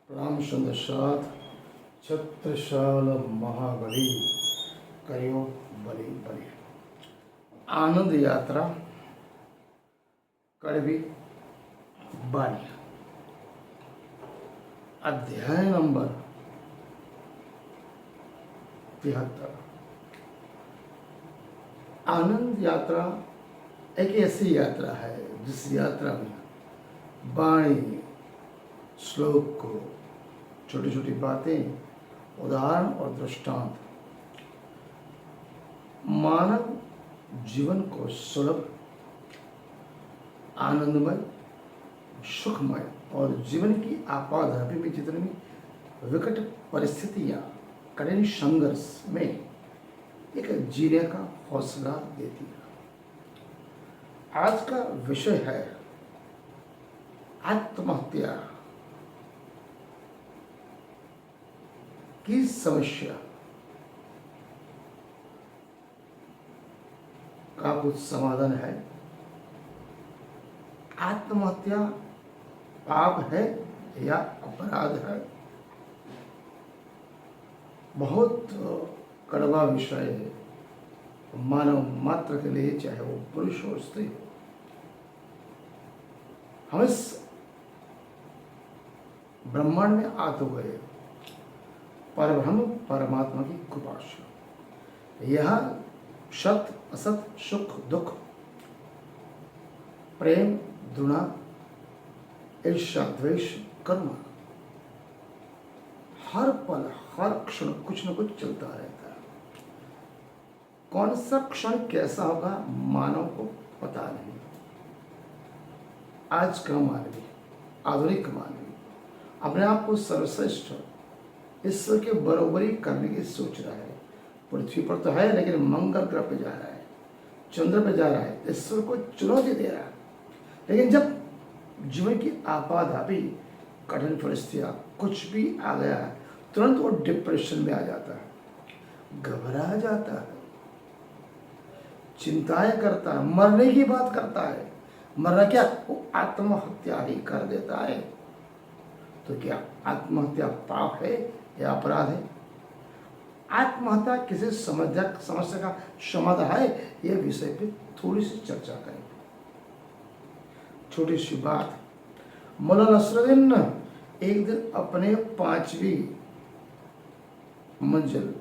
रामचंद्र छत्रशाल महागढ़ी करियो बलि बलि। आनंद यात्रा कड़वी बानी। अध्याय नंबर 73। आनंद यात्रा एक ऐसी यात्रा है जिस यात्रा में वाणी श्लोक को छोटी छोटी बातें, उदाहरण और दृष्टांत मानव जीवन को सुलभ, आनंदमय, सुखमय और जीवन की आपाधापी में जितनी भी विकट परिस्थितियां, कठिन संघर्ष में एक जीने का हौसला देती है। आज का विषय है आत्महत्या की समस्या का कुछ समाधान है। आत्महत्या पाप है या अपराध है? बहुत कड़वा विषय है मानव मात्र के लिए, चाहे वो पुरुष हो स्त्री हो। हम इस ब्रह्मांड में आते हुए परब्रह्म परमात्मा की कृपा से यह सत असत, सुख दुख, प्रेम द्रुणा, ईर्ष्या द्वेष, कर्म, हर पल हर क्षण कुछ न कुछ चलता रहता है। कौन सा क्षण कैसा होगा मानव को पता नहीं। आज का मानवी, आधुनिक मानवी अपने आप को सर्वश्रेष्ठ ईश्वर के बरोबरी करने की सोच रहा है। पृथ्वी पर तो है लेकिन मंगल ग्रह पे जा रहा है, चंद्र पे जा रहा है, ईश्वर को चुनौती दे रहा है। लेकिन जब जीवन की आपाधापी कठिन परिस्थितियां कुछ भी आ गया है, तुरंत वो डिप्रेशन में आ जाता है, घबरा जाता है, चिंताएं करता है, मरने की बात करता है। मरना क्या, वो आत्महत्या ही कर देता है। तो क्या आत्महत्या पाप है या अपराध है? आत्महत्या किसी समस्या का समाधान है, यह विषय पे थोड़ी सी चर्चा करेंगे। छोटी सी बात, मौलाना नसरुद्दीन एक दिन अपने 5वीं मंजिल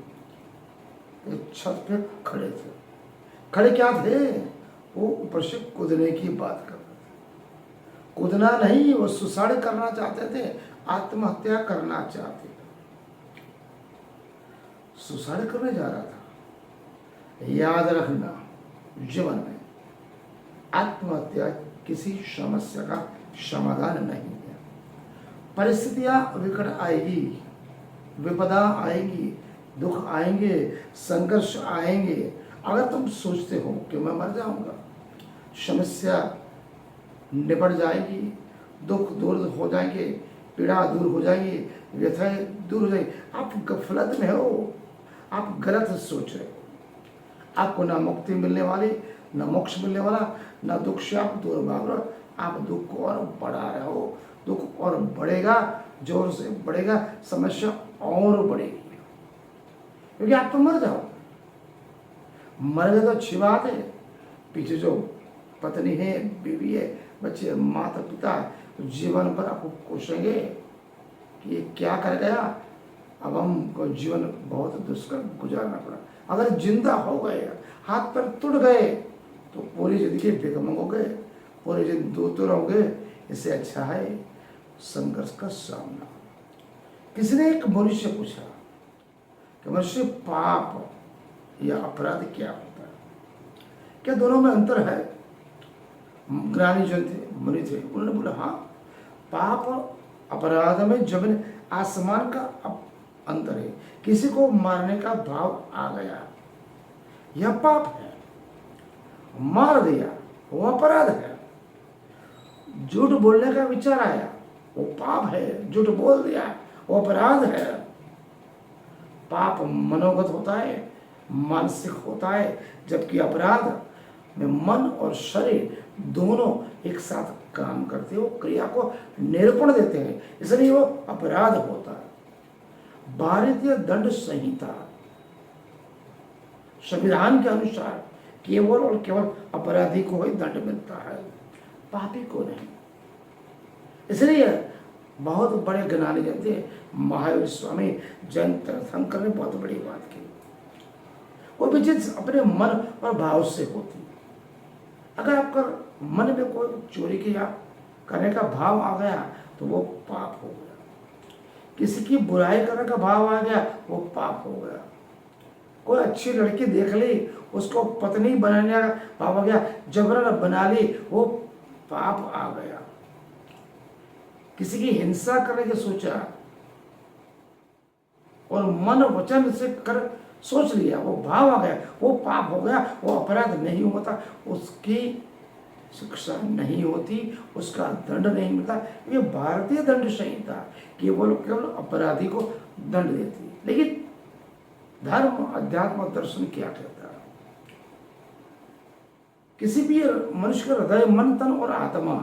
छत पे खड़े थे। खड़े क्या थे? वो ऊपर से कूदने की बात कर रहे थे। कूदना नहीं, वो सुसाइड करना चाहते थे, आत्महत्या करना चाहते थे। सुसाइड करने जा रहा था। याद रखना, जीवन में आत्महत्या किसी समस्या का समाधान नहीं है। परिस्थितियां विकट आएगी, विपदा आएगी, दुख आएंगे, संघर्ष आएंगे। अगर तुम सोचते हो कि मैं मर जाऊंगा, समस्या निपट जाएगी, दुख दूर हो जाएंगे, पीड़ा दूर हो जाएगी, व्यथाएं दूर हो जाएगी, आप गफलत में हो, आप गलत सोच रहे हो। आपको ना मुक्ति मिलने वाली, ना मोक्ष मिलने वाला, ना दुख से आप दूर भाग रहे हो, आप दुख को और बढ़ा रहे हो। दुख और बढ़ेगा, जोर से बढ़ेगा, समस्या और बढ़ेगी, क्योंकि आप तो मर जाओ। मर गए तो अच्छी बात है, पीछे जो पत्नी है, बीवी है, बच्चे, माता पिता तो जीवन भर आपको कोसेंगे कि ये क्या कर गया। अब हमको जीवन बहुत दुष्कर गुजारना पड़ा। अगर जिंदा हो गए, हाथ पैर टूट गए, तो पूरी जिंदगी बेगम हो गए, पूरी जिंदगी दूर रहोगे। इससे अच्छा है संघर्ष का सामना। किसी ने एक मनुष्य पूछा कि मनुष्य पाप या अपराध क्या होता है, क्या दोनों में अंतर है? ज्ञानी जन थे, मुनि थे, उन्होंने बोला हाँ, पाप और अपराध में जमीन आसमान का अंतर है। किसी को मारने का भाव आ गया, यह पाप है। मार दिया, वो अपराध है। झूठ बोलने का विचार आया, वो पाप है। झूठ बोल दिया, वो अपराध है। पाप मनोगत होता है, मानसिक होता है, जबकि अपराध में मन और शरीर दोनों एक साथ काम करते हो, क्रिया को निरूपण देते हैं, इसलिए वो अपराध होता है। भारतीय दंड संहिता संविधान के अनुसार केवल और केवल अपराधी को ही दंड मिलता है, पापी को नहीं। इसलिए बहुत बड़े ज्ञानी कहते हैं, महावीर स्वामी जैन तीर्थंकर ने बहुत बड़ी बात की, वो भी चीज अपने मन और भाव से होती। अगर आपका मन में कोई चोरी की या करने का भाव आ गया तो वो पाप हो गया। किसी की बुराई करने का भाव आ गया वो पाप हो गया। कोई अच्छी लड़की देख ली, उसको पत्नी बनाने का भाव आ गया, जबरन बना ली, वो पाप आ गया। किसी की हिंसा करने की सोचा और मन वचन से कर सोच लिया, वो भाव आ गया, वो पाप हो गया, वो अपराध नहीं होता, उसकी शिक्षा नहीं होती, उसका दंड नहीं मिलता। ये भारतीय दंड संहिता केवल केवल अपराधी को दंड देती है। लेकिन धर्म, अध्यात्म और दर्शन क्या कहता है? किसी भी मनुष्य का हृदय, मन, तन और आत्मा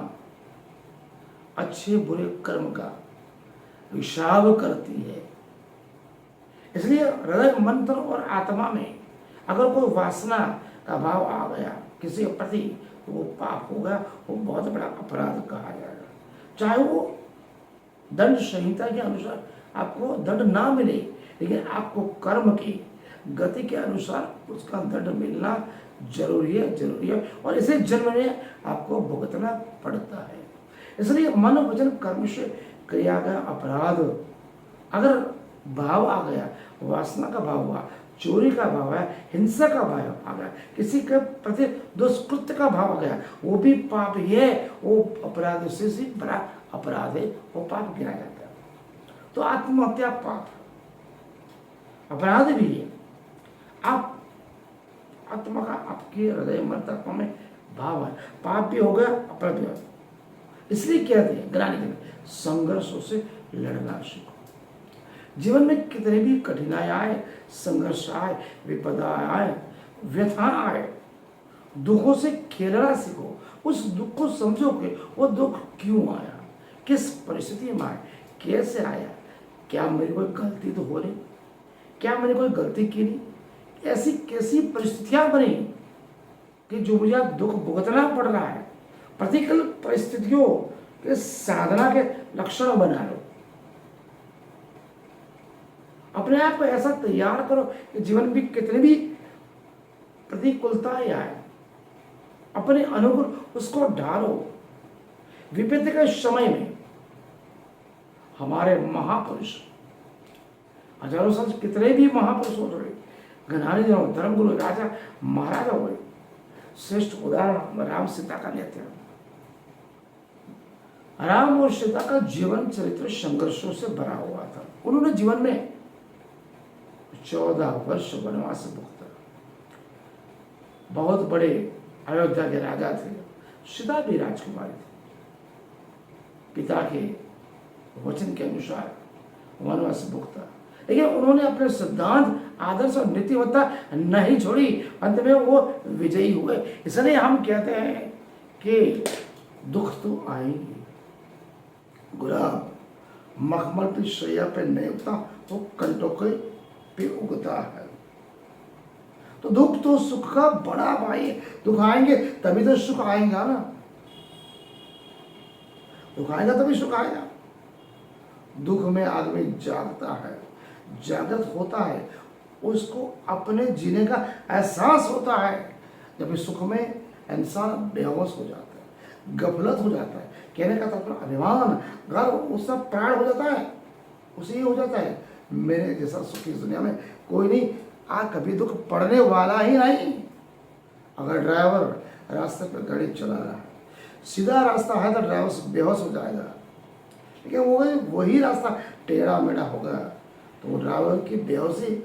अच्छे बुरे कर्म का हिसाब करती है। इसलिए हृदय, मन, तन और आत्मा में अगर कोई वासना का भाव आ गया किसी के प्रति तो वो पाप होगा, वो बहुत बड़ा अपराध कहा जाएगा। चाहे वो दंड संहिता के अनुसार आपको दंड ना मिले, लेकिन आपको कर्म की गति के अनुसार उसका दंड मिलना जरूरी है और इसे जन्म में आपको भुगतना पड़ता है। इसलिए मन, वचन, कर्म से किया गया अपराध अगर भाव आ गया, वासना का भाव हुआ, चोरी का भाव है, हिंसा का भाव आ गया, किसी के प्रति दुष्कृत्य का भाव आ गया, वो भी पाप ही है, वो अपराध से बड़ा अपराध है, वो पाप गिना जाता है। तो आत्महत्या पाप अपराध भी है। आप आत्मा का आपके हृदय, मन, तत्व में भाव है, पाप भी हो गया, अपराध भी हो गया। इसलिए कहते हैं ज्ञानी कहते संघर्षों से लड़ना सीखो। जीवन में कितने भी कठिनाई आए, संघर्ष आए, विपदा आए, व्यथा आए, दुखों से खेलना सीखो। उस दुख को समझो कि वो दुख क्यों आया, किस परिस्थिति में आया, कैसे आया, क्या मेरी कोई गलती तो हो रही, क्या मैंने कोई गलती की नहीं, ऐसी कैसी परिस्थितियां बनी कि जो मुझे दुख भुगतना पड़ रहा है। प्रतिकूल परिस्थितियों के साधना के लक्षण बना लो, अपने आप को ऐसा तैयार करो कि जीवन में कितनी भी प्रतिकूलताएं आए, अपने अनुकूल उसको ढालो। विपत्ति के समय में हमारे महापुरुष, हजारों साल कितने भी महापुरुष हो रहे, ज्ञानी जन, धर्मगुरु, राजा महाराजा हुए, श्रेष्ठ उदाहरण राम सीता का लेते हैं। राम और सीता का जीवन चरित्र संघर्षों से भरा हुआ था। उन्होंने जीवन में 14 वर्ष वनवास भुगता। बहुत बड़े अयोध्या के राजा थे, सीता भी राजकुमारी थी। पिता के वचन के अनुसार वनवास भुगता, लेकिन उन्होंने अपने सिद्धांत, आदर्श और नीतिवत्ता नहीं छोड़ी। अंत में वो विजयी हुए। इसलिए हम कहते हैं कि दुख तो आएंगे, गुलाब मखमल की शैया पे नहीं उगता, वो कंटों पे उगता है। तो दुख तो सुख का बड़ा भाई है। दुख आएंगे तभी तो सुख आएगा ना, दुख आएगा तभी सुख आएगा। दुख में आदमी जागता है, जागृत होता है, उसको अपने जीने का एहसास होता है। जब सुख में इंसान बेहोश हो जाता है, गफलत हो जाता है, कहने का तो अभिमान, गर्व, उसका प्राण हो जाता है, उसे हो जाता है मेरे जैसा सुखी दुनिया में कोई नहीं, कभी दुख पड़ने वाला ही नहीं। अगर ड्राइवर रास्ते पर गाड़ी चला रहा है, सीधा रास्ता है तो ड्राइवर बेहोश हो जाएगा, लेकिन वही रास्ता टेढ़ा मेढ़ा होगा तो ड्राइवर की बेहोशी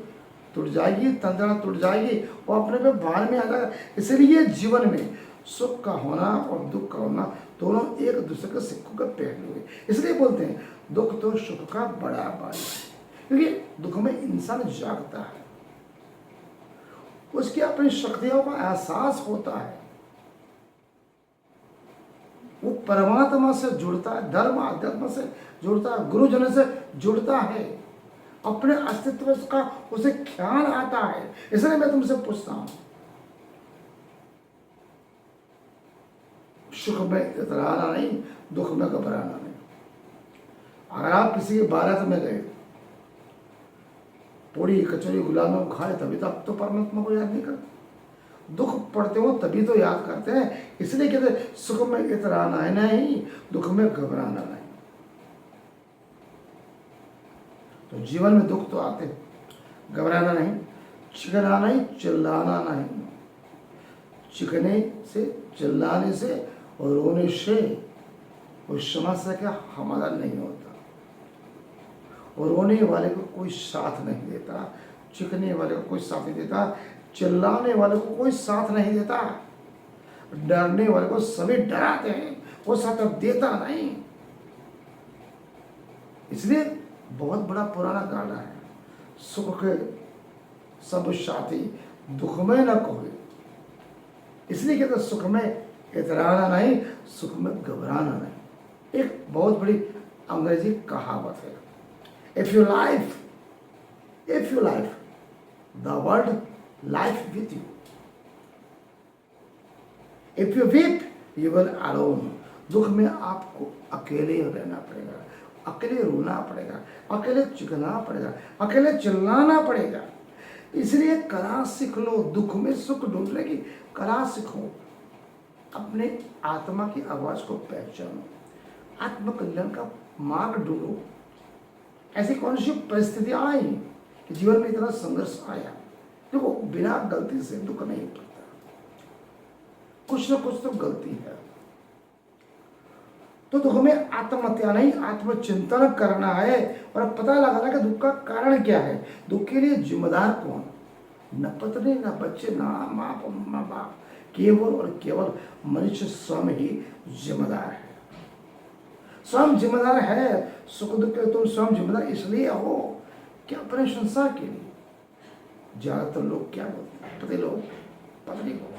टूट जाएगी, तंत्रणा टूट जाएगी, वो अपने पे भार में आ जाएगा। इसलिए जीवन में सुख का होना और दुख का होना दोनों एक दूसरे के सिक्कों का पहलू है। इसलिए बोलते हैं दुख तो सुख का बड़ा भाई है, क्योंकि दुख में इंसान जागता है, उसकी अपनी शक्तियों का एहसास होता है, परमात्मा से जुड़ता है, धर्म अध्यात्म से जुड़ता है, गुरुजन से जुड़ता है, अपने अस्तित्व का उसे ख्याल आता है। इसलिए मैं तुमसे पूछता हूं, सुख में इतराना नहीं, दुख में घबराना नहीं। अगर आप किसी के बारात में गए, पूरी कचौरी गुलाब में खाए, तभी तो आप तो परमात्मा को याद नहीं करते। दुख पड़ते हो तभी तो याद करते हैं। इसलिए कहते सुख में इतराना है नहीं, दुख में घबराना नहीं। तो जीवन में दुख तो आते, घबराना नहीं, चिकना नहीं, चिल्लाना नहीं। चिकने से, चिल्लाने से और रोने से उस समस्या का समाधान नहीं होता, और रोने वाले को कोई साथ नहीं देता, चिकने वाले को कोई साथ नहीं देता, चिल्लाने वाले को कोई साथ नहीं देता, डरने वाले को सभी डराते हैं, वो साथ देता नहीं। इसलिए बहुत बड़ा पुराना गाना है, सुख के सब साथी दुख में न कोई। इसलिए कहते सुख में इतराना नहीं, सुख में घबराना नहीं। एक बहुत बड़ी अंग्रेजी कहावत है, if you life the world life with you, if you weep you will alone. दुख में आपको अकेले रहना पड़ेगा, अकेले रोना पड़ेगा, अकेले चिल्लाना पड़ेगा, अकेले चिल्लाना पड़ेगा। इसलिए कला सीख लो, दुख में सुख ढूंढने की कला सीखो, अपने आत्मा की आवाज को पहचानो, आत्मकल्याण का मार्ग ढूंढो। ऐसी कौन सी परिस्थितियां आई कि जीवन में इतना संघर्ष आया? देखो, बिना गलती से दुख नहीं पड़ता, कुछ ना कुछ तो गलती है। तो दुख में आत्महत्या नहीं, आत्मचिंतन करना है और पता लगाना कि दुख का कारण क्या है। दुख के लिए जिम्मेदार कौन? न पत्नी, न बच्चे, न माँ बाप, केवल और केवल मनुष्य स्वयं ही जिम्मेदार है। स्वयं जिम्मेदार है। सुख दुख के तुम स्वयं जिम्मेदार इसलिए हो कि अपने संसार के लिए। ज्यादातर लोग क्या बोलते हैं, पति लोग पत्नी को,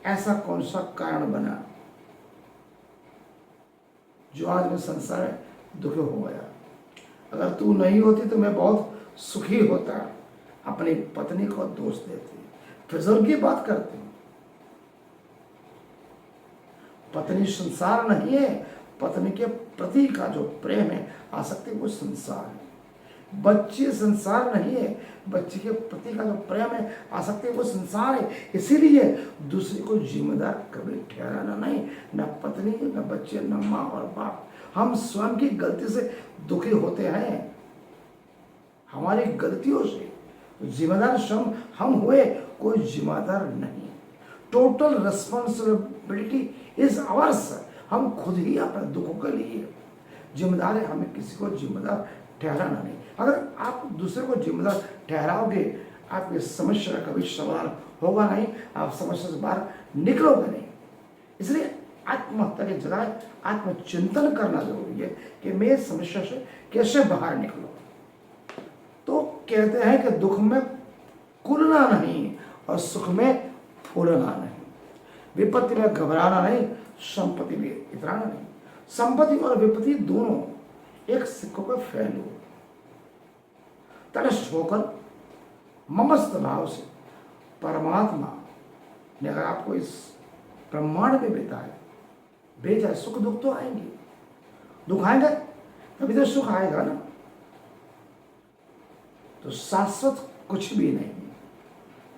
ऐसा कौन सा कारण बना जो आज मैं संसार में दुखी हो गया? अगर तू नहीं होती तो मैं बहुत सुखी होता। अपनी पत्नी को दोष देती, फिजूल की बात करती। पत्नी संसार नहीं है, पत्नी के प्रति का जो प्रेम है, आसक्ति, वो संसार है। बच्चे संसार नहीं है, बच्चे के प्रति का जो प्रेम है, आसक्ति, वो संसार है। इसीलिए दूसरे को जिम्मेदार कभी ठहराना नहीं, न पत्नी, न बच्चे, न माँ और बाप। हम स्वयं की गलती से दुखी होते हैं, हमारी गलतियों से। जिम्मेदार स्वयं हम हुए, कोई जिम्मेदार नहीं। Total responsibility is ours. हम खुद ही अपने दुखों के लिए जिम्मेदार है, हमें किसी को जिम्मेदार ठहराना नहीं। अगर आप दूसरे को जिम्मेदार ठहराओगे, आपकी समस्या का कभी समाधान होगा नहीं, आप समस्या से बाहर निकलोगे नहीं। इसलिए आत्महत्या की जगह आत्मचिंतन करना जरूरी है कि मैं समस्या से कैसे बाहर निकलूं। तो कहते हैं कि दुख में कुलना नहीं और सुख में फूलना नहीं, विपत्ति में घबराना नहीं, संपत्ति में इतराना नहीं। संपत्ति और विपत्ति दोनों एक सिक्कों के पहलू। तटस्थ होकर ममस्त भाव से परमात्मा ने अगर आपको इस ब्रह्मांड में भेजा है, सुख दुख तो आएंगे, दुख आएंगे तभी तो सुख आएगा ना। तो शाश्वत कुछ भी नहीं।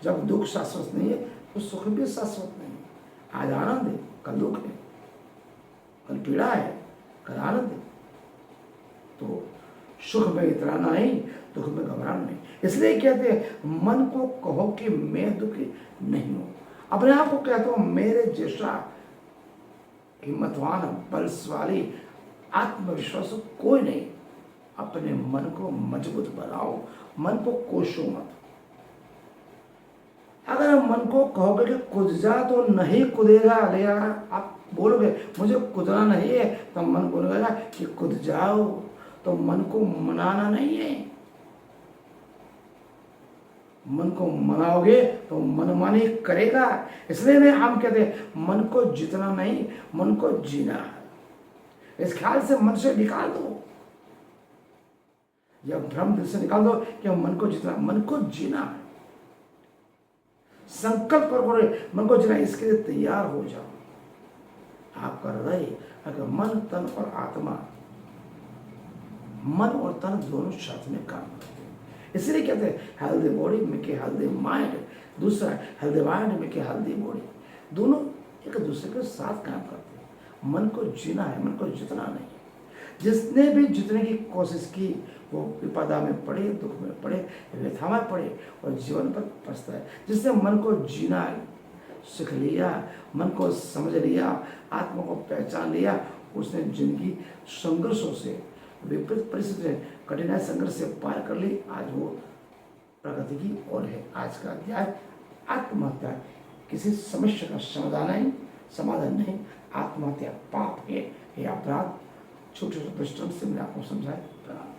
जब दुख शाश्वत नहीं है तो सुख भी शाश्वत नहीं है। आज आनंद है, कल दुख है, कल पीड़ा है, कल आनंद है। तो सुख में इतराना नहीं, दुख में घबराना नहीं। इसलिए कहते हैं मन को कहो कि मैं दुखी नहीं हूं। अपने आप को कहते हो मेरे जैसा हिम्मतवान, बलशाली, आत्मविश्वास कोई नहीं। अपने मन को मजबूत बनाओ, मन को कोसो मत। अगर मन को कहोगे कि कूद जा तो नहीं कूदेगा, ले आप बोलोगे मुझे कूदना नहीं है, तो मन बोलेगा कि कूद जाओ। तो मन को मनाना नहीं है, मन को मनाओगे तो मनमानी करेगा। इसलिए नहीं हम कहते हैं मन को जितना नहीं, मन को जीना है। इस ख्याल से मन से निकाल दो, या भ्रम दिल से निकाल दो कि मन को जितना, मन को जीना है। संकल्प करो मन को जीना, इसके लिए तैयार हो जाओ। आपका हृदय, अगर मन, तन और आत्मा, मन और तन दोनों साथ में काम करते हैं। इसलिए कहते हैं हेल्दी बॉडी में के हेल्दी माइंड, दूसरा हेल्दी माइंड में के हेल्दी बॉडी, दोनों एक दूसरे के साथ काम करते हैं। मन को जीना है, मन को जितना नहीं। जिसने भी जितने की कोशिश की वो विपदा में पड़े, दुख में पड़े, व्यथा में पड़े और जीवन पर पछता है। जिसने मन को जीना सीख लिया, मन को समझ लिया, आत्मा को पहचान लिया, उसने जिंदगी संघर्षों से, विपरीत परिस्थिति, कठिनाई संघर्ष से पार कर ली। आज वो प्रगति की ओर है। आज का अध्याय आत्महत्या किसी समस्या का समाधान नहीं। आत्महत्या पाप है, यह अपराध। छोटे छोटे दृष्टांत से मैंने आपको समझाया। प्रणाम।